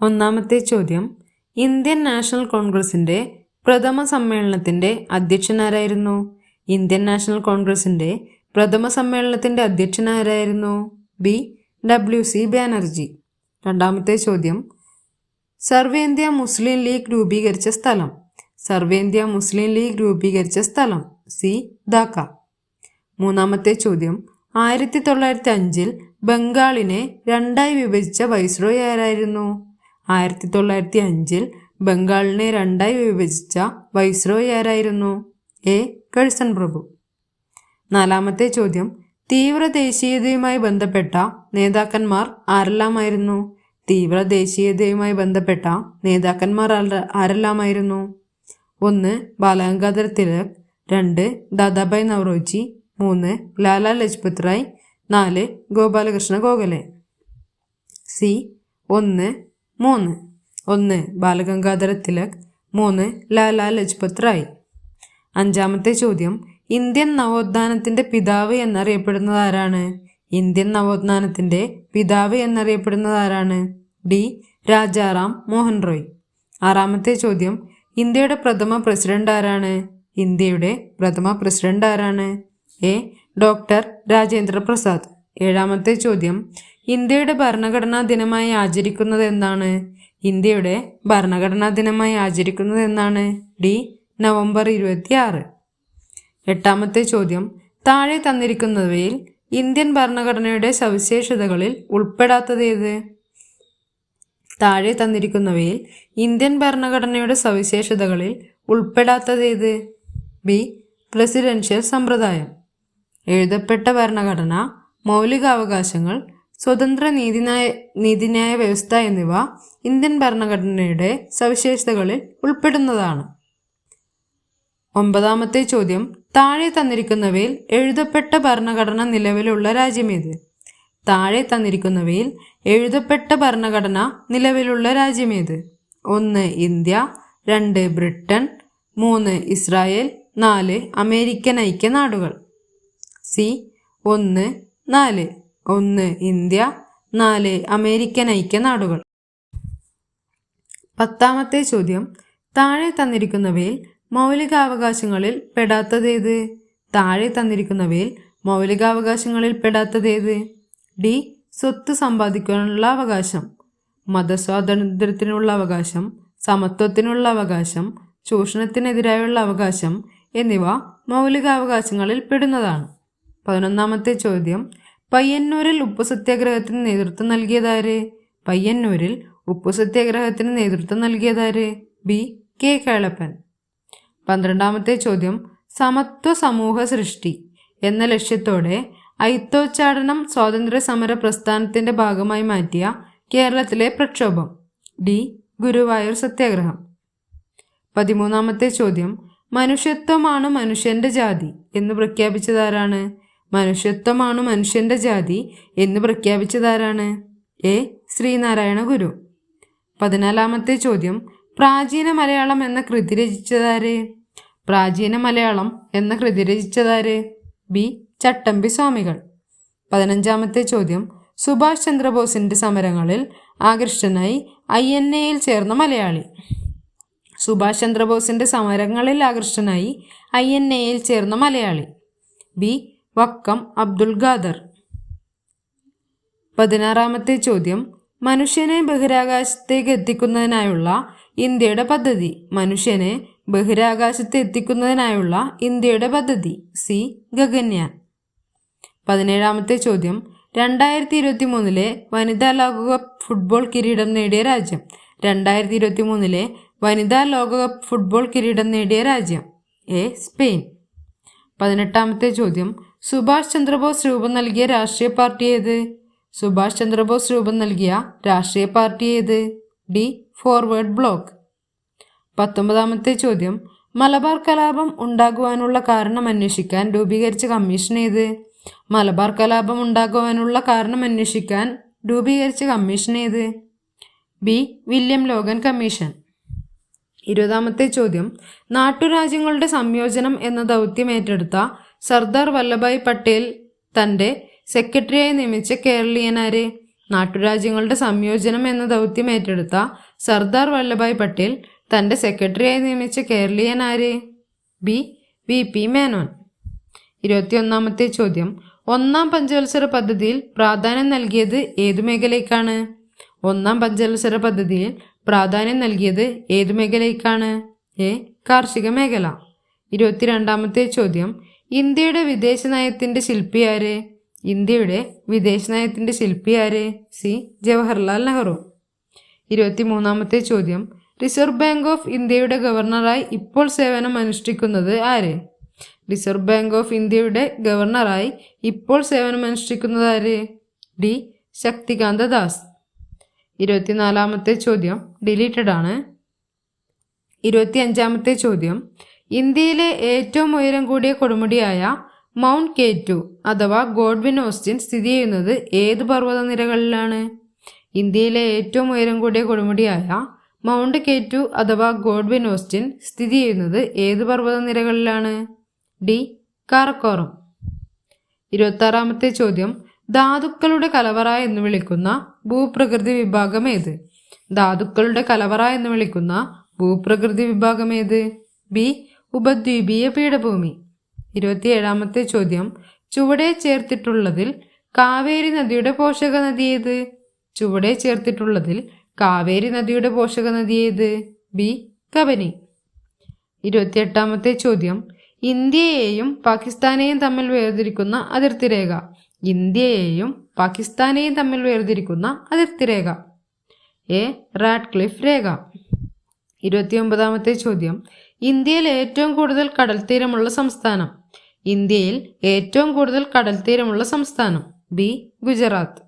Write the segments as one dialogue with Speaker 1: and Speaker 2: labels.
Speaker 1: ഒന്നാമത്തെ ചോദ്യം, Indian national കോൺഗ്രസിൻ്റെ പ്രഥമ സമ്മേളനത്തിൻ്റെ അധ്യക്ഷനാരായിരുന്നു? ഇന്ത്യൻ നാഷണൽ കോൺഗ്രസിൻ്റെ പ്രഥമ സമ്മേളനത്തിൻ്റെ അധ്യക്ഷനാരായിരുന്നു? ബി. WC ബാനർജി. രണ്ടാമത്തെ ചോദ്യം, സർവേന്ത്യ മുസ്ലിം ലീഗ് രൂപീകരിച്ച സ്ഥലം? സർവേന്ത്യ മുസ്ലിം ലീഗ് രൂപീകരിച്ച സ്ഥലം സി. ധാക്ക. മൂന്നാമത്തെ ചോദ്യം, 1905 ബംഗാളിനെ രണ്ടായി വിഭജിച്ച വൈസ്രോയി ആരായിരുന്നു? 1905 ബംഗാളിനെ രണ്ടായി വിഭജിച്ച വൈസ്രോയി ആരായിരുന്നു? എ. കഴ്സൺ പ്രഭു. നാലാമത്തെ ചോദ്യം, തീവ്ര ദേശീയതയുമായി ബന്ധപ്പെട്ട നേതാക്കന്മാർ ആരെല്ലാമായിരുന്നു? തീവ്ര ദേശീയതയുമായി ബന്ധപ്പെട്ട നേതാക്കന്മാർ ആരെല്ലാമായിരുന്നു? 1. ബാലഗംഗാധര തിലക്, 2. ദാദാഭായ് നവറോജി, 3. ലാലാ ലജ്പത് റായ്, 4. ഗോപാലകൃഷ്ണ ഗോഖലെ. സി. 1, 3. 1 ബാലഗംഗാധര തിലക്, 3 ലാലാ ലജ്പത് റായ്. അഞ്ചാമത്തെ ചോദ്യം, ഇന്ത്യൻ നവോത്ഥാനത്തിൻ്റെ പിതാവ് എന്നറിയപ്പെടുന്നത് ആരാണ്? ഇന്ത്യൻ നവോത്ഥാനത്തിൻ്റെ പിതാവ് എന്നറിയപ്പെടുന്നത് ആരാണ്? ഡി. രാജാറാം മോഹൻ റോയ്. ആറാമത്തെ ചോദ്യം, ഇന്ത്യയുടെ പ്രഥമ പ്രസിഡന്റ് ആരാണ്? ഇന്ത്യയുടെ പ്രഥമ പ്രസിഡന്റ് ആരാണ്? എ. ഡോക്ടർ രാജേന്ദ്ര പ്രസാദ്. ഏഴാമത്തെ ചോദ്യം, ഇന്ത്യയുടെ ഭരണഘടനാ ദിനമായി ആചരിക്കുന്നത് എന്താണ്? ഇന്ത്യയുടെ ഭരണഘടനാ ദിനമായി ആചരിക്കുന്നത് എന്താണ്? ഡി. നവംബർ 26. എട്ടാമത്തെ ചോദ്യം, താഴെ തന്നിരിക്കുന്നവയിൽ ഇന്ത്യൻ ഭരണഘടനയുടെ സവിശേഷതകളിൽ ഉൾപ്പെടാത്തതേത്? താഴെ തന്നിരിക്കുന്നവയിൽ ഇന്ത്യൻ ഭരണഘടനയുടെ സവിശേഷതകളിൽ ഉൾപ്പെടാത്തതേത്? ബി. പ്രസിഡൻഷ്യൽ സമ്പ്രദായം. എഴുതപ്പെട്ട ഭരണഘടന, മൗലികാവകാശങ്ങൾ, സ്വതന്ത്ര നീതിന്യായ വ്യവസ്ഥ എന്നിവ ഇന്ത്യൻ ഭരണഘടനയുടെ സവിശേഷതകളിൽ ഉൾപ്പെടുന്നതാണ്. ഒമ്പതാമത്തെ ചോദ്യം, താഴെ തന്നിരിക്കുന്നവയിൽ എഴുതപ്പെട്ട ഭരണഘടന നിലവിലുള്ള രാജ്യമേത്? താഴെ തന്നിരിക്കുന്നവയിൽ എഴുതപ്പെട്ട ഭരണഘടന നിലവിലുള്ള രാജ്യമേത്? 1. ഇന്ത്യ, 2. ബ്രിട്ടൻ, 3. ഇസ്രായേൽ, 4. അമേരിക്കൻ ഐക്യനാടുകൾ. സി. 1, 4. 1 ഇന്ത്യ, 4 അമേരിക്കൻ ഐക്യനാടുകൾ. പത്താമത്തെ ചോദ്യം, താഴെ തന്നിരിക്കുന്നവയിൽ മൗലികാവകാശങ്ങളിൽ പെടാത്തതേത്? താഴെ തന്നിരിക്കുന്നവയിൽ മൗലികാവകാശങ്ങളിൽ പെടാത്തതേത്? ഡി. സ്വത്ത് സമ്പാദിക്കാനുള്ള അവകാശം, മതസ്വാതന്ത്ര്യത്തിനുള്ള അവകാശം, സമത്വത്തിനുള്ള അവകാശം, ചൂഷണത്തിനെതിരായുള്ള അവകാശം എന്നിവ മൗലികാവകാശങ്ങളിൽ പെടുന്നതാണ്. 11ാമത്തെ ചോദ്യം, പയ്യന്നൂരിൽ ഉപ്പു സത്യാഗ്രഹത്തിന് നേതൃത്വം നൽകിയതാര്? പയ്യന്നൂരിൽ ഉപ്പു സത്യാഗ്രഹത്തിന് നേതൃത്വം നൽകിയതാര്? ബി. കെ. കേളപ്പൻ. 12ാമത്തെ ചോദ്യം, സമത്വ സമൂഹ സൃഷ്ടി എന്ന ലക്ഷ്യത്തോടെ അയിത്തോച്ചാടനം സ്വാതന്ത്ര്യ സമര പ്രസ്ഥാനത്തിൻ്റെ ഭാഗമായി മാറ്റിയ കേരളത്തിലെ പ്രക്ഷോഭം? ഡി. ഗുരുവായൂർ സത്യാഗ്രഹം. 13ാമത്തെ ചോദ്യം, മനുഷ്യത്വമാണ് മനുഷ്യൻ്റെ ജാതി എന്ന് പ്രഖ്യാപിച്ചതാരാണ്? മനുഷ്യത്വമാണ് മനുഷ്യൻ്റെ ജാതി എന്ന് പ്രഖ്യാപിച്ചതാരാണ്? എ. ശ്രീനാരായണ ഗുരു. 14ാമത്തെ ചോദ്യം, പ്രാചീന മലയാളം എന്ന കൃതി രചിച്ചതാര്? പ്രാചീന മലയാളം എന്ന കൃതി രചിച്ചതാര്? ബി. ചട്ടമ്പി സ്വാമികൾ. 15ാമത്തെ ചോദ്യം, സുഭാഷ് ചന്ദ്രബോസിൻ്റെ സമരങ്ങളിൽ ആകൃഷ്ടനായി INA-യിൽ ചേർന്ന മലയാളി? സുഭാഷ് ചന്ദ്രബോസിൻ്റെ സമരങ്ങളിൽ ആകൃഷ്ടനായി INA-യിൽ ചേർന്ന മലയാളി? ബി. വക്കം അബ്ദുൽ ഖാദർ. 16ാമത്തെ ചോദ്യം, മനുഷ്യനെ ബഹിരാകാശത്തേക്ക് എത്തിക്കുന്നതിനായുള്ള ഇന്ത്യയുടെ പദ്ധതി? മനുഷ്യനെ ബഹിരാകാശത്ത് എത്തിക്കുന്നതിനായുള്ള ഇന്ത്യയുടെ പദ്ധതി? സി. ഗഗൻയാൻ. 17ാമത്തെ ചോദ്യം, 2023 വനിതാ ലോകകപ്പ് ഫുട്ബോൾ കിരീടം നേടിയ രാജ്യം? 2023 വനിതാ ലോകകപ്പ് ഫുട്ബോൾ കിരീടം നേടിയ രാജ്യം? എ. സ്പെയിൻ. 18ാമത്തെ ചോദ്യം, സുഭാഷ് ചന്ദ്രബോസ് രൂപം നൽകിയ രാഷ്ട്രീയ പാർട്ടി ഏത്? സുഭാഷ് ചന്ദ്രബോസ് രൂപം നൽകിയ രാഷ്ട്രീയ പാർട്ടി ഏത്? ഡി. Forward block. 19ാമത്തെ ചോദ്യം, മലബാർ കലാപം ഉണ്ടാകുവാനുള്ള കാരണം അന്വേഷിക്കാൻ രൂപീകരിച്ച കമ്മീഷൻ ഏത്? മലബാർ കലാപം ഉണ്ടാകുവാനുള്ള കാരണം അന്വേഷിക്കാൻ രൂപീകരിച്ച കമ്മീഷൻ ഏത്? ബി. William Logan commission. 20ാമത്തെ ചോദ്യം, നാട്ടുരാജ്യങ്ങളുടെ സംയോജനം എന്ന ദൗത്യം ഏറ്റെടുത്ത സർദാർ വല്ലഭായ് പട്ടേൽ തൻ്റെ സെക്രട്ടറിയായി നിയമിച്ച കേരളീയനാര്? നാട്ടുരാജ്യങ്ങളുടെ സംയോജനം എന്ന ദൗത്യം ഏറ്റെടുത്ത സർദാർ വല്ലഭായ് പട്ടേൽ തൻ്റെ സെക്രട്ടറിയായി നിയമിച്ച കേരളീയൻ ആര്? ബി. വി.പി. മേനോൻ. 21ാമത്തെ ചോദ്യം. ഒന്നാം പഞ്ചവത്സര പദ്ധതിയിൽ പ്രാധാന്യം നൽകിയത് ഏതു മേഖലയ്ക്കാണ്? ഒന്നാം പഞ്ചവത്സര പദ്ധതിയിൽ പ്രാധാന്യം നൽകിയത് ഏതു മേഖലയ്ക്കാണ്? എ. കാർഷിക മേഖല. 22ാമത്തെ ചോദ്യം. ഇന്ത്യയുടെ വിദേശ നയത്തിൻ്റെ ശില്പി ആര്? ഇന്ത്യയുടെ വിദേശ നയത്തിൻ്റെ ശില്പി ആര്? സി. ജവഹർലാൽ നെഹ്റു. 23ാമത്തെ ചോദ്യം. റിസർവ് ബാങ്ക് ഓഫ് ഇന്ത്യയുടെ ഗവർണറായി ഇപ്പോൾ സേവനം അനുഷ്ഠിക്കുന്നത് ആര്? റിസർവ് ബാങ്ക് ഓഫ് ഇന്ത്യയുടെ ഗവർണറായി ഇപ്പോൾ സേവനമനുഷ്ഠിക്കുന്നത് ആര്? ഡി. ശക്തികാന്ത ദാസ്. 24ാമത്തെ ചോദ്യം ഡിലീറ്റഡ് ആണ്. 25ാമത്തെ ചോദ്യം. ഇന്ത്യയിലെ ഏറ്റവും ഉയരം കൂടിയ കൊടുമുടിയായ മൗണ്ട് K2 അഥവാ ഗോഡ്വിൻ ഓസ്റ്റിൻ സ്ഥിതി ചെയ്യുന്നത് ഏത് പർവ്വതനിരകളിലാണ്? ഇന്ത്യയിലെ ഏറ്റവും ഉയരം കൂടിയ കൊടുമുടിയായ മൗണ്ട് K2 അഥവാ ഗോഡ്വിൻ ഓസ്റ്റിൻ സ്ഥിതി ചെയ്യുന്നത് ഏത് പർവ്വതനിരകളിലാണ്? ഡി. കാറക്കോറം. 26ാമത്തെ ചോദ്യം. ധാതുക്കളുടെ കലവറ എന്ന് വിളിക്കുന്ന ഭൂപ്രകൃതി വിഭാഗം ഏത്? ധാതുക്കളുടെ കലവറ എന്ന് വിളിക്കുന്ന ഭൂപ്രകൃതി വിഭാഗം ഏത്? ബി. ഉപദ്വീപീയ പീഠഭൂമി. 27ാമത്തെ ചോദ്യം. ചുവടെ ചേർത്തിട്ടുള്ളതിൽ കാവേരി നദിയുടെ പോഷക നദി ഏത്? ചുവടെ ചേർത്തിട്ടുള്ളതിൽ കാവേരി നദിയുടെ പോഷക നദി ഏത്? ബി. കബനി. 28ാമത്തെ ചോദ്യം. ഇന്ത്യയെയും പാകിസ്ഥാനെയും തമ്മിൽ വേർതിരിക്കുന്ന അതിർത്തി രേഖ. ഇന്ത്യയെയും പാകിസ്ഥാനെയും തമ്മിൽ വേർതിരിക്കുന്ന അതിർത്തി രേഖ. എ. റാഡ്ക്ലിഫ് രേഖ. 29ാമത്തെ ചോദ്യം. ഇന്ത്യയിൽ ഏറ്റവും കൂടുതൽ കടൽത്തീരമുള്ള സംസ്ഥാനം. ഇന്ത്യയിൽ ഏറ്റവും കൂടുതൽ കടൽത്തീരമുള്ള സംസ്ഥാനം. ബി. ഗുജറാത്ത്.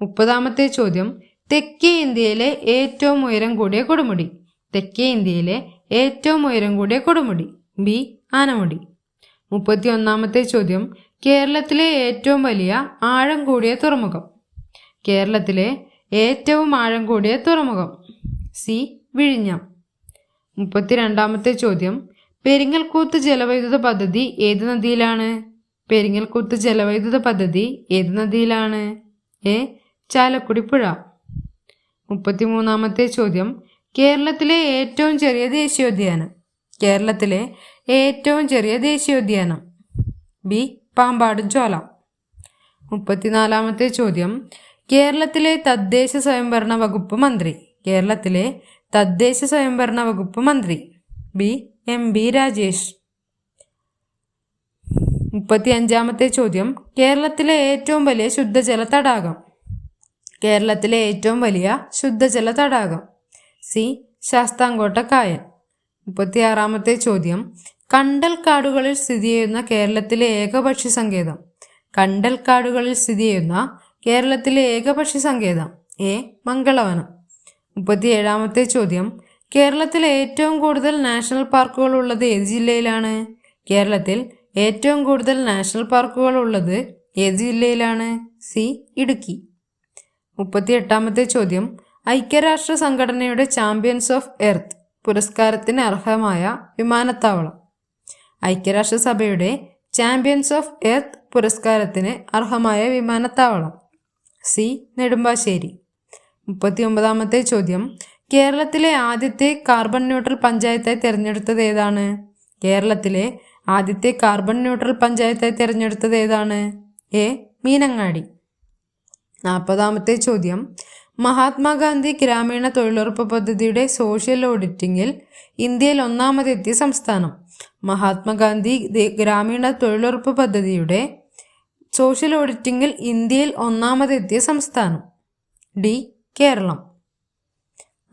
Speaker 1: 30ാമത്തെ ചോദ്യം. തെക്കേ ഇന്ത്യയിലെ ഏറ്റവും ഉയരം കൂടിയ കൊടുമുടി. തെക്കേ ഇന്ത്യയിലെ ഏറ്റവും ഉയരം കൂടിയ കൊടുമുടി. ബി. ആനമുടി. 31ാമത്തെ ചോദ്യം. കേരളത്തിലെ ഏറ്റവും വലിയ ആഴം കൂടിയ തുറമുഖം. കേരളത്തിലെ ഏറ്റവും ആഴം കൂടിയ തുറമുഖം. സി. വിഴിഞ്ഞം. 32ാമത്തെ ചോദ്യം. പെരിങ്ങൽകുത്ത് ജലവൈദ്യുത പദ്ധതി ഏത് നദിയിലാണ്? പെരിങ്ങൽകുത്ത് ജലവൈദ്യുത പദ്ധതി ഏത് നദിയിലാണ്? എ. ചാലക്കുടി പുഴ. 33ാമത്തെ ചോദ്യം. കേരളത്തിലെ ഏറ്റവും ചെറിയ ദേശീയോദ്യാനം. കേരളത്തിലെ ഏറ്റവും ചെറിയ ദേശീയോദ്യാനം. ബി. പാമ്പാട് ജ്വാല. 34ാമത്തെ ചോദ്യം. കേരളത്തിലെ തദ്ദേശ സ്വയംഭരണ വകുപ്പ് മന്ത്രി. കേരളത്തിലെ തദ്ദേശ സ്വയംഭരണ വകുപ്പ് മന്ത്രി. ബി. എം.ബി. രാജേഷ്. 35ാമത്തെ ചോദ്യം. കേരളത്തിലെ ഏറ്റവും വലിയ ശുദ്ധജല തടാകം. കേരളത്തിലെ ഏറ്റവും വലിയ ശുദ്ധജല തടാകം. സി. ശാസ്താംകോട്ട കായൽ. 36ാമത്തെ ചോദ്യം. കണ്ടൽക്കാടുകളിൽ സ്ഥിതി ചെയ്യുന്ന കേരളത്തിലെ ഏകപക്ഷി സങ്കേതം. കണ്ടൽക്കാടുകളിൽ സ്ഥിതി ചെയ്യുന്ന കേരളത്തിലെ ഏകപക്ഷി സങ്കേതം. എ. മംഗളവനം. 37ാമത്തെ ചോദ്യം. കേരളത്തിലെ ഏറ്റവും കൂടുതൽ നാഷണൽ പാർക്കുകൾ ഉള്ളത് ഏത് ജില്ലയിലാണ്? കേരളത്തിൽ ഏറ്റവും കൂടുതൽ നാഷണൽ പാർക്കുകൾ ഉള്ളത് ഏത് ജില്ലയിലാണ്? സി. ഇടുക്കി. 38ാമത്തെ ചോദ്യം. ഐക്യരാഷ്ട്ര സംഘടനയുടെ ചാമ്പ്യൻസ് ഓഫ് എർത്ത് പുരസ്കാരത്തിന് അർഹമായ വിമാനത്താവളം. ഐക്യരാഷ്ട്രസഭയുടെ ചാമ്പ്യൻസ് ഓഫ് എർത്ത് പുരസ്കാരത്തിന് അർഹമായ വിമാനത്താവളം. സി. നെടുമ്പാശ്ശേരി. 39ാമത്തെ ചോദ്യം. കേരളത്തിലെ ആദ്യത്തെ കാർബൺ ന്യൂട്രൽ പഞ്ചായത്തായി തിരഞ്ഞെടുത്തത് ഏതാണ്? കേരളത്തിലെ ആദ്യത്തെ കാർബൺ ന്യൂട്രൽ പഞ്ചായത്തായി തിരഞ്ഞെടുത്തത് ഏതാണ്? എ. മീനങ്ങാടി. 40ാമത്തെ ചോദ്യം. മഹാത്മാഗാന്ധി ഗ്രാമീണ തൊഴിലുറപ്പ് പദ്ധതിയുടെ സോഷ്യൽ ഓഡിറ്റിങ്ങിൽ ഇന്ത്യയിൽ ഒന്നാമതെത്തിയ സംസ്ഥാനം. മഹാത്മാഗാന്ധി ഗ്രാമീണ തൊഴിലുറപ്പ് പദ്ധതിയുടെ സോഷ്യൽ ഓഡിറ്റിങ്ങിൽ ഇന്ത്യയിൽ ഒന്നാമതെത്തിയ സംസ്ഥാനം. ഡി. കേരളം.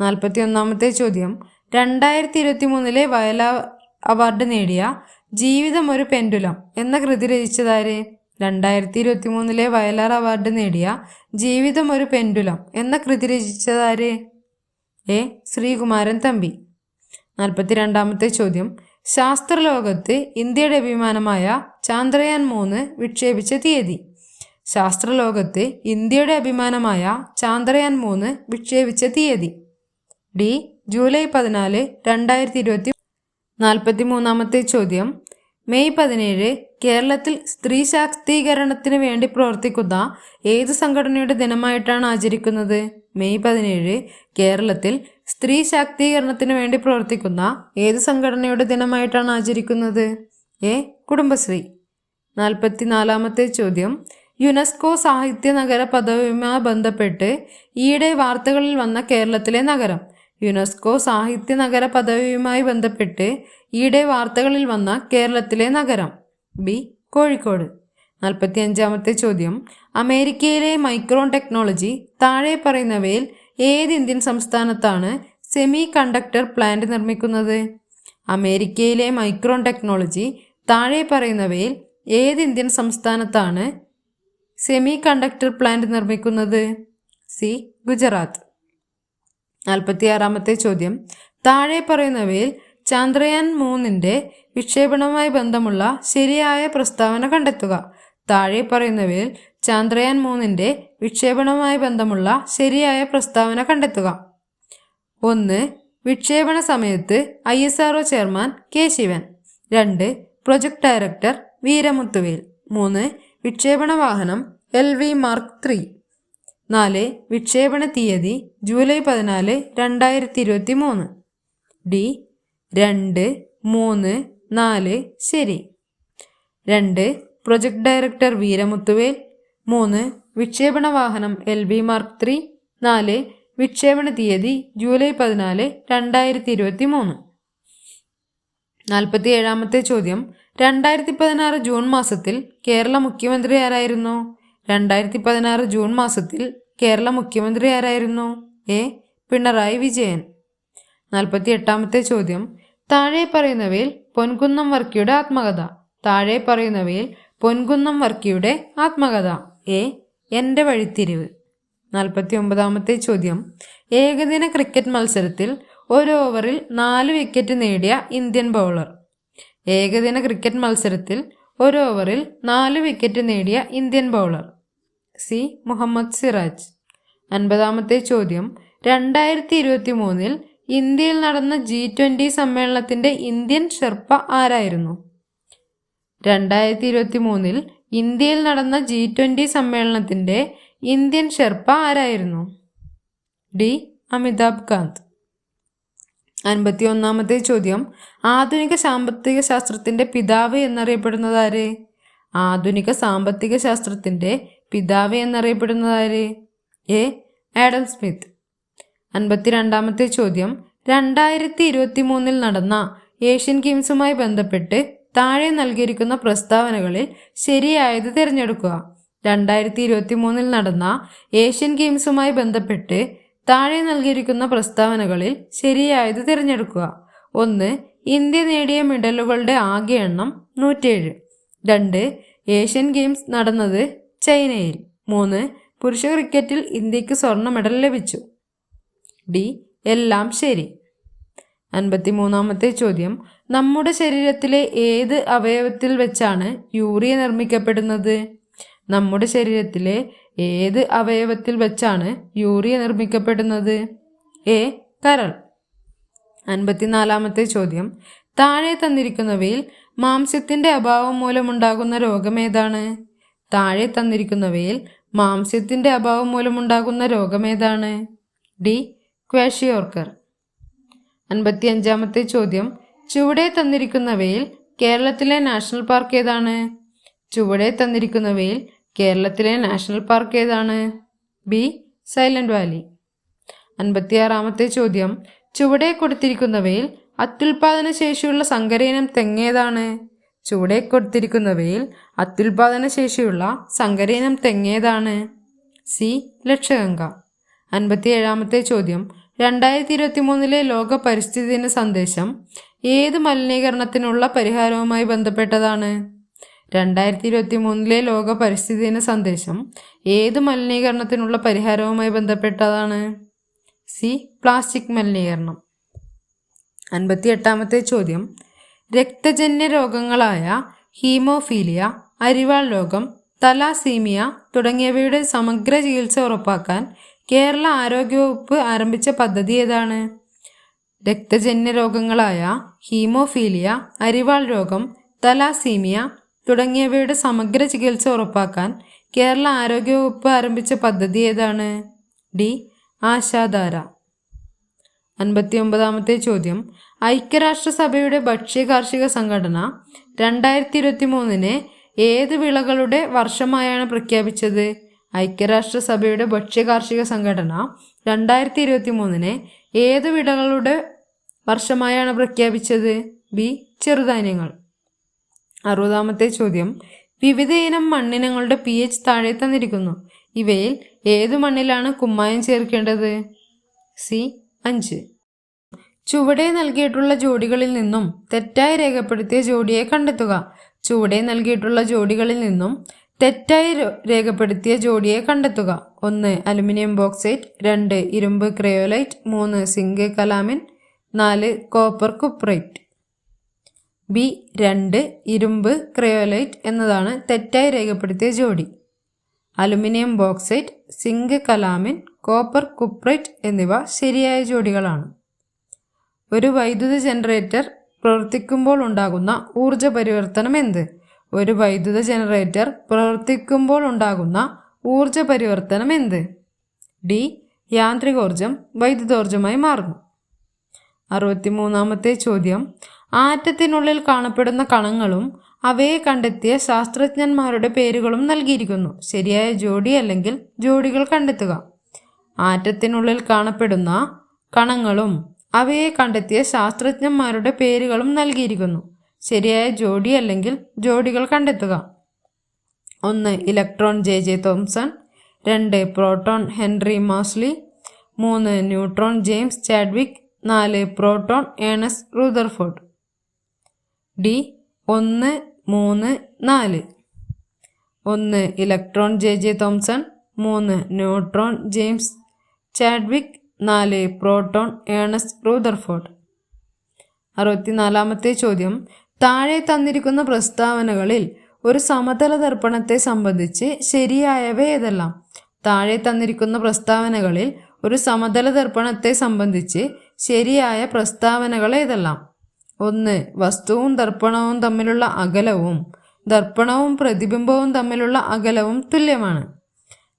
Speaker 1: 41ാമത്തെ ചോദ്യം. 2023 വയലാർ അവാർഡ് നേടിയ ജീവിതം ഒരു പെൻഡുലം എന്ന കൃതി രചിച്ചതാര്? 2023 വയലാർ അവാർഡ് നേടിയ ജീവിതം ഒരു പെൻഡുലം എന്ന കൃതി രചിച്ചതാര്? എ. ശ്രീകുമാരൻ തമ്പി. 42ാമത്തെ ചോദ്യം. ശാസ്ത്രലോകത്ത് ഇന്ത്യയുടെ അഭിമാനമായ ചാന്ദ്രയാൻ 3 വിക്ഷേപിച്ച തീയതി. ശാസ്ത്രലോകത്ത് ഇന്ത്യയുടെ അഭിമാനമായ ചാന്ദ്രയാൻ 3 വിക്ഷേപിച്ച തീയതി. ഡി. ജൂലൈ 14, 2020. 43ാമത്തെ ചോദ്യം. മെയ് 17 കേരളത്തിൽ സ്ത്രീ ശാക്തീകരണത്തിന് വേണ്ടി പ്രവർത്തിക്കുന്ന ഏത് സംഘടനയുടെ ദിനമായിട്ടാണ് ആചരിക്കുന്നത്? മെയ് 17 കേരളത്തിൽ സ്ത്രീ ശാക്തീകരണത്തിന് വേണ്ടി പ്രവർത്തിക്കുന്ന ഏത് സംഘടനയുടെ ദിനമായിട്ടാണ് ആചരിക്കുന്നത്? എ. കുടുംബശ്രീ. 44-ാമത്തെ ചോദ്യം. യുനെസ്കോ സാഹിത്യ നഗര പദവിയുമായി ബന്ധപ്പെട്ട് ഈയിടെ വാർത്തകളിൽ വന്ന കേരളത്തിലെ നഗരം. യുനെസ്കോ സാഹിത്യ നഗര പദവിയുമായി ബന്ധപ്പെട്ട് ഈയിടെ വാർത്തകളിൽ വന്ന കേരളത്തിലെ നഗരം. ബി. കോഴിക്കോട്. 45-ാമത്തെ ചോദ്യം. അമേരിക്കയിലെ മൈക്രോൺ ടെക്നോളജി താഴെ പറയുന്നവയിൽ ഏത് ഇന്ത്യൻ സംസ്ഥാനത്താണ് സെമി കണ്ടക്ടർ പ്ലാന്റ് നിർമ്മിക്കുന്നത്? അമേരിക്കയിലെ മൈക്രോൺ ടെക്നോളജി താഴെ പറയുന്നവയിൽ ഏത് ഇന്ത്യൻ സംസ്ഥാനത്താണ് സെമി കണ്ടക്ടർ പ്ലാന്റ് നിർമ്മിക്കുന്നത്? സി. ഗുജറാത്ത്. 46-ാമത്തെ ചോദ്യം. താഴെ പറയുന്നവയിൽ ചന്ദ്രയാൻ 3 വിക്ഷേപണവുമായി ബന്ധമുള്ള ശരിയായ പ്രസ്താവന കണ്ടെത്തുക. താഴെ പറയുന്നവയിൽ ചന്ദ്രയാൻ 3 വിക്ഷേപണവുമായി ബന്ധമുള്ള ശരിയായ പ്രസ്താവന കണ്ടെത്തുക. 1. വിക്ഷേപണ സമയത്ത് ISRO chairman K. Sivan. 2. Project director Veeramuthuvel. 3. വിക്ഷേപണ വാഹനം LV Mark III. 4. വിക്ഷേപണ തീയതി ജൂലൈ 14, 2023. ഡി. 2, 3, 4 ശരി. 2. Project director Veeramuthuvel. 3. വിക്ഷേപണ വാഹനം LV Mark III. 4. വിക്ഷേപണ തീയതി ജൂലൈ 14, 2023. 47-ാമത്തെ ചോദ്യം. 2016 ജൂൺ മാസത്തിൽ കേരള മുഖ്യമന്ത്രി ആരായിരുന്നു? 2016 ജൂൺ മാസത്തിൽ കേരള മുഖ്യമന്ത്രി ആരായിരുന്നു? എ. പിണറായി വിജയൻ. 48-ാമത്തെ ചോദ്യം. താഴെ പറയുന്നവയിൽ പൊൻകുന്നം വർക്കിയുടെ ആത്മകഥ. താഴെ പറയുന്നവയിൽ പൊൻകുന്നം വർക്കിയുടെ ആത്മകഥ. എ. എൻ്റെ വഴിത്തിരിവ്. 49-ാമത്തെ ചോദ്യം. ഏകദിന ക്രിക്കറ്റ് മത്സരത്തിൽ ഒരു ഓവറിൽ 4 വിക്കറ്റ് നേടിയ ഇന്ത്യൻ ബൗളർ. ഏകദിന ക്രിക്കറ്റ് മത്സരത്തിൽ ഒരു ഓവറിൽ 4 വിക്കറ്റ് നേടിയ Indian bowler. C. Mohammed Siraj. 50-ാമത്തെ ചോദ്യം. 2023 ഇന്ത്യയിൽ നടന്ന G20 സമ്മേളനത്തിന്റെ ഇന്ത്യൻ ഷെർപ്പ ആരായിരുന്നു? 2023 ഇന്ത്യയിൽ നടന്ന G20 സമ്മേളനത്തിന്റെ ഇന്ത്യൻ ഷെർപ്പ ആരായിരുന്നു? ഡി. അമിതാഭ് കാന്ത്. 51-ാമത്തെ ചോദ്യം. ആധുനിക സാമ്പത്തിക ശാസ്ത്രത്തിന്റെ പിതാവ് എന്നറിയപ്പെടുന്നത് ആര്? ആധുനിക സാമ്പത്തിക ശാസ്ത്രത്തിന്റെ പിതാവ് എന്നറിയപ്പെടുന്നത് ആര്? എ. Adam Smith. 52-ാമത്തെ ചോദ്യം. 2023 നടന്ന ഏഷ്യൻ ഗെയിംസുമായി ബന്ധപ്പെട്ട് താഴെ നൽകിയിരിക്കുന്ന പ്രസ്താവനകളിൽ ശരിയായത് തിരഞ്ഞെടുക്കുക. 2023 നടന്ന ഏഷ്യൻ ഗെയിംസുമായി ബന്ധപ്പെട്ട് താഴെ നൽകിയിരിക്കുന്ന പ്രസ്താവനകളിൽ ശരിയായത് തിരഞ്ഞെടുക്കുക. 1. ഇന്ത്യ നേടിയ മെഡലുകളുടെ ആകെ എണ്ണം 107. 2. ഏഷ്യൻ ഗെയിംസ് നടന്നത് ചൈനയിൽ. 3. പുരുഷ ക്രിക്കറ്റിൽ ഇന്ത്യക്ക് സ്വർണ്ണ മെഡൽ ലഭിച്ചു. ഡി. എല്ലാം ശരി. 53-ാമത്തെ ചോദ്യം. നമ്മുടെ ശരീരത്തിലെ ഏത് അവയവത്തിൽ വെച്ചാണ് യൂറിയ നിർമ്മിക്കപ്പെടുന്നത്? നമ്മുടെ ശരീരത്തിലെ ഏത് അവയവത്തിൽ വെച്ചാണ് യൂറിയ നിർമ്മിക്കപ്പെടുന്നത്? എ. കരൾ. 54-ാമത്തെ ചോദ്യം. താഴെ തന്നിരിക്കുന്നവയിൽ മാംസ്യത്തിന്റെ അഭാവം മൂലമുണ്ടാകുന്ന രോഗമേതാണ്? താഴെ തന്നിരിക്കുന്നവയിൽ മാംസ്യത്തിന്റെ അഭാവം മൂലമുണ്ടാകുന്ന രോഗമേതാണ്? ഡി. ക്വാഷിയോർക്കർ. 55-ാമത്തെ ചോദ്യം. ചുവടെ തന്നിരിക്കുന്നവയിൽ കേരളത്തിലെ നാഷണൽ പാർക്ക് ഏതാണ്? ചുവടെ തന്നിരിക്കുന്നവയിൽ കേരളത്തിലെ നാഷണൽ പാർക്ക് ഏതാണ്? ബി. Silent Valley. 56-ാമത്തെ ചോദ്യം. ചുവടെ കൊടുത്തിരിക്കുന്നവയിൽ അത്യുൽപാദന ശേഷിയുള്ള സങ്കരയിനം തെങ്ങേതാണ്? ചുവടെ കൊടുത്തിരിക്കുന്നവയിൽ അത്യുൽപാദന ശേഷിയുള്ള സങ്കരയിനം തെങ്ങേതാണ്? സി. ലക്ഷഗംഗ. 57-ാമത്തെ ചോദ്യം. 2023 ലോക പരിസ്ഥിതി ദിന സന്ദേശം ഏത് മലിനീകരണത്തിനുള്ള പരിഹാരവുമായി ബന്ധപ്പെട്ടതാണ്? 2023 ലോക പരിസ്ഥിതി ദിന സന്ദേശം ഏത് മലിനീകരണത്തിനുള്ള പരിഹാരവുമായി ബന്ധപ്പെട്ടതാണ്? സി. പ്ലാസ്റ്റിക് മലിനീകരണം. 58-ാമത്തെ ചോദ്യം. രക്തജന്യ രോഗങ്ങളായ ഹീമോഫീലിയ, അരിവാൾ രോഗം, തലാസീമിയ തുടങ്ങിയവയുടെ സമഗ്ര ചികിത്സ ഉറപ്പാക്കാൻ കേരള ആരോഗ്യവകുപ്പ് ആരംഭിച്ച പദ്ധതി ഏതാണ്? രക്തജന്യ രോഗങ്ങളായ ഹീമോഫീലിയ, അരിവാൾ രോഗം, തലാസീമിയ തുടങ്ങിയവയുടെ സമഗ്ര ചികിത്സ ഉറപ്പാക്കാൻ കേരള ആരോഗ്യവകുപ്പ് ആരംഭിച്ച പദ്ധതി ഏതാണ്? ഡി. ആശാധാര. 59-ാമത്തെ ചോദ്യം. ഐക്യരാഷ്ട്രസഭയുടെ ഭക്ഷ്യ കാർഷിക സംഘടന 2023 ഏത് വിളകളുടെ വർഷമായാണ് പ്രഖ്യാപിച്ചത്? ഐക്യരാഷ്ട്രസഭയുടെ ഭക്ഷ്യ കാർഷിക സംഘടന 2023 ഏത് വിളകളുടെ വർഷമായാണ് പ്രഖ്യാപിച്ചത്? ബി. ചെറുധാന്യങ്ങൾ. 60-ാമത്തെ ചോദ്യം. വിവിധ ഇനം മണ്ണിനങ്ങളുടെ pH താഴെ തന്നിരിക്കുന്നു. ഇവയിൽ ഏതു മണ്ണിലാണ് കുമ്മായം ചേർക്കേണ്ടത്? സി. 5. ചുവടെ നൽകിയിട്ടുള്ള ജോഡികളിൽ നിന്നും തെറ്റായി രേഖപ്പെടുത്തിയ ജോഡിയെ കണ്ടെത്തുക. ചുവടെ നൽകിയിട്ടുള്ള ജോഡികളിൽ നിന്നും തെറ്റായി രേഖപ്പെടുത്തിയ ജോഡിയെ കണ്ടെത്തുക. 1. Aluminium bauxite, 2. ഇരുമ്പ് cryolite, 3. Zinc calamine, 4. Copper cuprite. B. 2. ഇരുമ്പ് ക്രയോലൈറ്റ് എന്നതാണ് തെറ്റായി രേഖപ്പെടുത്തിയ ജോഡി. Aluminium bauxite, zinc calamine, copper cuprite എന്നിവ ശരിയായ ജോഡികളാണ്. ഒരു വൈദ്യുത ജനറേറ്റർ പ്രവർത്തിക്കുമ്പോൾ ഉണ്ടാകുന്ന ഊർജ പരിവർത്തനം എന്ത്? ഒരു വൈദ്യുത ജനറേറ്റർ പ്രവർത്തിക്കുമ്പോൾ ഉണ്ടാകുന്ന ഊർജ പരിവർത്തനം എന്ത്? ഡി. യാന്ത്രികോർജം വൈദ്യുതോർജമായി മാറുന്നു. 63-ാമത്തെ ചോദ്യം. ആറ്റത്തിനുള്ളിൽ കാണപ്പെടുന്ന കണങ്ങളും അവയെ കണ്ടെത്തിയ ശാസ്ത്രജ്ഞന്മാരുടെ പേരുകളും നൽകിയിരിക്കുന്നു. ശരിയായ ജോഡി അല്ലെങ്കിൽ ജോഡികൾ കണ്ടെത്തുക. ആറ്റത്തിനുള്ളിൽ കാണപ്പെടുന്ന കണങ്ങളും അവയെ കണ്ടെത്തിയ ശാസ്ത്രജ്ഞന്മാരുടെ പേരുകളും നൽകിയിരിക്കുന്നു. ശരിയായ ജോഡി അല്ലെങ്കിൽ ജോഡികൾ കണ്ടെത്തുക. 1. Electron J Thomson, 2. Proton Henry Moseley, 3. Neutron James Chadwick, 4. Proton Ernest Rutherford. D. 1, 3, 4. 1. Electron J Thomson, 3. Neutron James Chadwick, 4. Proton Ernest Rutherford. 64-ാമത്തെ ചോദ്യം. താഴെ തന്നിരിക്കുന്ന പ്രസ്താവനകളിൽ ഒരു സമതല ദർപ്പണത്തെ സംബന്ധിച്ച് ശരിയായവ ഏതെല്ലാം? താഴെ തന്നിരിക്കുന്ന പ്രസ്താവനകളിൽ ഒരു സമതല ദർപ്പണത്തെ സംബന്ധിച്ച് ശരിയായ പ്രസ്താവനകൾ ഏതെല്ലാം? 1. വസ്തുവും ദർപ്പണവും തമ്മിലുള്ള അകലവും ദർപ്പണവും പ്രതിബിംബവും തമ്മിലുള്ള അകലവും തുല്യമാണ്.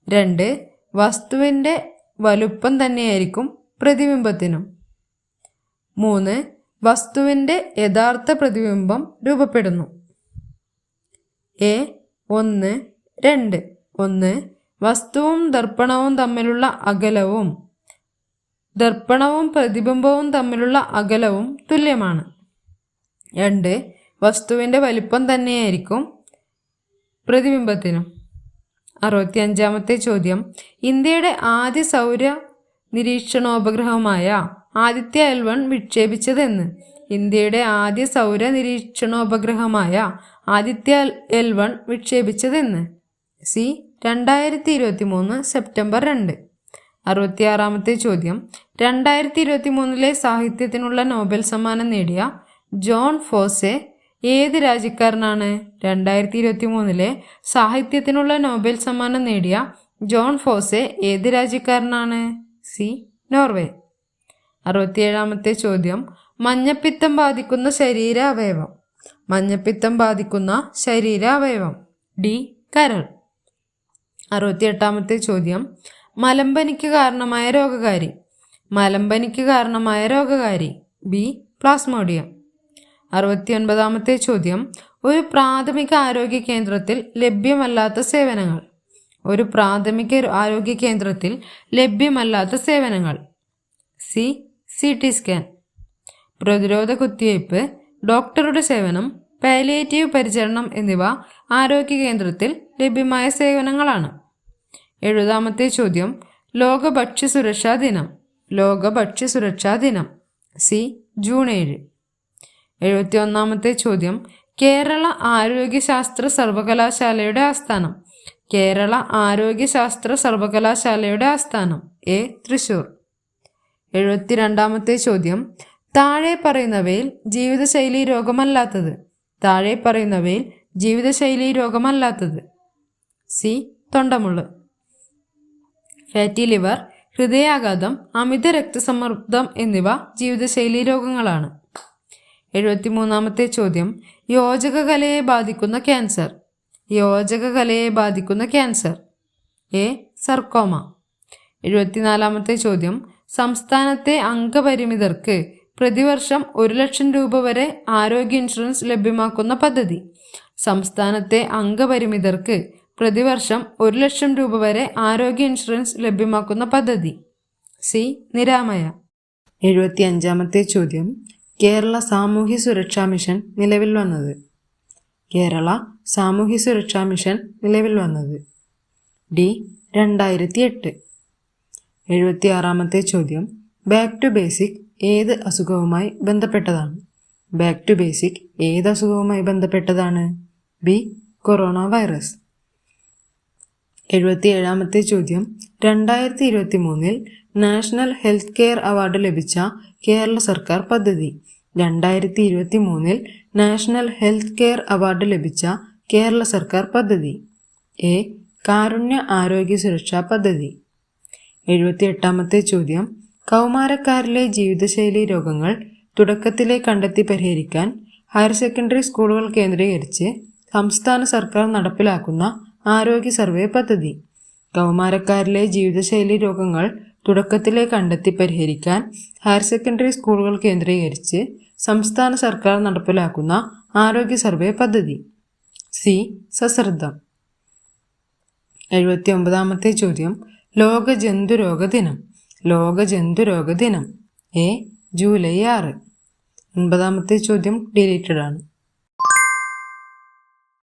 Speaker 1: 2. വസ്തുവിൻ്റെ വലുപ്പം തന്നെയായിരിക്കും പ്രതിബിംബത്തിനും. 3. വസ്തുവിൻ്റെ യഥാർത്ഥ പ്രതിബിംബം രൂപപ്പെടുന്നു. എ. 1, 2. 1. വസ്തുവും ദർപ്പണവും തമ്മിലുള്ള അകലവും ദർപ്പണവും പ്രതിബിംബവും തമ്മിലുള്ള അകലവും തുല്യമാണ്. 2. വസ്തുവിൻ്റെ വലിപ്പം തന്നെയായിരിക്കും പ്രതിബിംബത്തിനും. 65-ാമത്തെ ചോദ്യം. ഇന്ത്യയുടെ ആദ്യ സൗര നിരീക്ഷണോപഗ്രഹമായ ആദിത്യ L1 വിക്ഷേപിച്ചതെന്ന്? ഇന്ത്യയുടെ ആദ്യ സൗര നിരീക്ഷണോപഗ്രഹമായ ആദിത്യ L1 വിക്ഷേപിച്ചതെന്ന്? സി. 2023 സെപ്റ്റംബർ 2. 66-ാമത്തെ ചോദ്യം. 2023 സാഹിത്യത്തിനുള്ള നോബൽ സമ്മാനം നേടിയ ജോൺ ഫോസെ ഏത് രാജ്യക്കാരനാണ്? 2023 സാഹിത്യത്തിനുള്ള നോബൽ സമ്മാനം നേടിയ ജോൺ ഫോസെ ഏത് രാജ്യക്കാരനാണ്? സി. നോർവേ. 67-ാമത്തെ ചോദ്യം. മഞ്ഞപ്പിത്തം ബാധിക്കുന്ന ശരീര അവയവം. മഞ്ഞപ്പിത്തം ബാധിക്കുന്ന ശരീര അവയവം. ഡി. കരൾ. 68-ാമത്തെ ചോദ്യം. മലമ്പനിക്ക് കാരണമായ രോഗകാരി. മലമ്പനിക്ക് കാരണമായ രോഗകാരി. ബി. പ്ലാസ്മോഡിയം. 69-ാമത്തെ ചോദ്യം. ഒരു പ്രാഥമിക ആരോഗ്യ കേന്ദ്രത്തിൽ ലഭ്യമല്ലാത്ത സേവനങ്ങൾ. ഒരു പ്രാഥമിക ആരോഗ്യ കേന്ദ്രത്തിൽ ലഭ്യമല്ലാത്ത സേവനങ്ങൾ. സി. CT scan. പ്രതിരോധ കുത്തിവയ്പ്, ഡോക്ടറുടെ സേവനം, പാലിയേറ്റീവ് പരിചരണം എന്നിവ ആരോഗ്യ കേന്ദ്രത്തിൽ ലഭ്യമായ സേവനങ്ങളാണ്. 70-ാമത്തെ ചോദ്യം. ലോക ഭക്ഷ്യസുരക്ഷാ ദിനം. ലോക ഭക്ഷ്യസുരക്ഷാ ദിനം. സി. ജൂൺ 7. 71-ാമത്തെ ചോദ്യം. കേരള ആരോഗ്യശാസ്ത്ര സർവകലാശാലയുടെ ആസ്ഥാനം. കേരള ആരോഗ്യശാസ്ത്ര സർവകലാശാലയുടെ ആസ്ഥാനം. എ. തൃശൂർ. 72-ാമത്തെ ചോദ്യം. താഴെ പറയുന്നവയിൽ ജീവിതശൈലി രോഗമല്ലാത്തത്. താഴെ പറയുന്നവയിൽ ജീവിതശൈലി രോഗമല്ലാത്തത്. സി. തൊണ്ടമുള്ള്. ഫാറ്റി ലിവർ, ഹൃദയാഘാതം, അമിത രക്തസമ്മർദ്ദം എന്നിവ ജീവിതശൈലി രോഗങ്ങളാണ്. 73-ാമത്തെ ചോദ്യം. യോജകകലയെ ബാധിക്കുന്ന ക്യാൻസർ. യോജകകലയെ ബാധിക്കുന്ന ക്യാൻസർ. എ. സർക്കോമ. 74-ാമത്തെ ചോദ്യം. സംസ്ഥാനത്തെ അംഗപരിമിതർക്ക് പ്രതിവർഷം 1 ലക്ഷം രൂപ വരെ ആരോഗ്യ ഇൻഷുറൻസ് ലഭ്യമാക്കുന്ന പദ്ധതി. സംസ്ഥാനത്തെ അംഗപരിമിതർക്ക് പ്രതിവർഷം 1 ലക്ഷം രൂപ വരെ ആരോഗ്യ ഇൻഷുറൻസ് ലഭ്യമാക്കുന്ന പദ്ധതി. സി. നിരാമയ. 75-ാമത്തെ ചോദ്യം. കേരള സാമൂഹ്യ സുരക്ഷാ മിഷൻ നിലവിൽ വന്നത്. കേരള സാമൂഹ്യ സുരക്ഷാ മിഷൻ നിലവിൽ വന്നത്. ഡി. 2008. 76-ാമത്തെ ചോദ്യം. ബാക്ക് ടു ബേസിക് ഏത് അസുഖവുമായി ബന്ധപ്പെട്ടതാണ്? ബാക്ക് ടു ബേസിക് ഏത് അസുഖവുമായി ബന്ധപ്പെട്ടതാണ്? ബി. Corona virus. 77-ാമത്തെ ചോദ്യം. 2023 നാഷണൽ ഹെൽത്ത് കെയർ അവാർഡ് ലഭിച്ച കേരള സർക്കാർ പദ്ധതി. 2023 നാഷണൽ ഹെൽത്ത് കെയർ അവാർഡ് ലഭിച്ച കേരള സർക്കാർ പദ്ധതി. എ. കാരുണ്യ ആരോഗ്യ സുരക്ഷാ പദ്ധതി. 78-ാമത്തെ ചോദ്യം. കൗമാരക്കാരിലെ ജീവിതശൈലി രോഗങ്ങൾ തുടക്കത്തിലെ കണ്ടെത്തി പരിഹരിക്കാൻ ഹയർ സെക്കൻഡറി സ്കൂളുകൾ കേന്ദ്രീകരിച്ച് സംസ്ഥാന സർക്കാർ നടപ്പിലാക്കുന്ന ആരോഗ്യ സർവേ പദ്ധതി. കൗമാരക്കാരിലെ ജീവിതശൈലി രോഗങ്ങൾ തുടക്കത്തിലെ കണ്ടെത്തി പരിഹരിക്കാൻ ഹയർ സെക്കൻഡറി സ്കൂളുകൾ കേന്ദ്രീകരിച്ച് സംസ്ഥാന സർക്കാർ നടപ്പിലാക്കുന്ന ആരോഗ്യ സർവേ പദ്ധതി. സി. സശ്രദ്ധം. 79-ാമത്തെ ചോദ്യം. ലോക ജന്തുരോഗ ദിനം. ലോക ജന്തുരോഗ ദിനം. എ. ജൂലൈ 6. 80-ാമത്തെ ചോദ്യം ഡിലീറ്റഡ് ആണ്.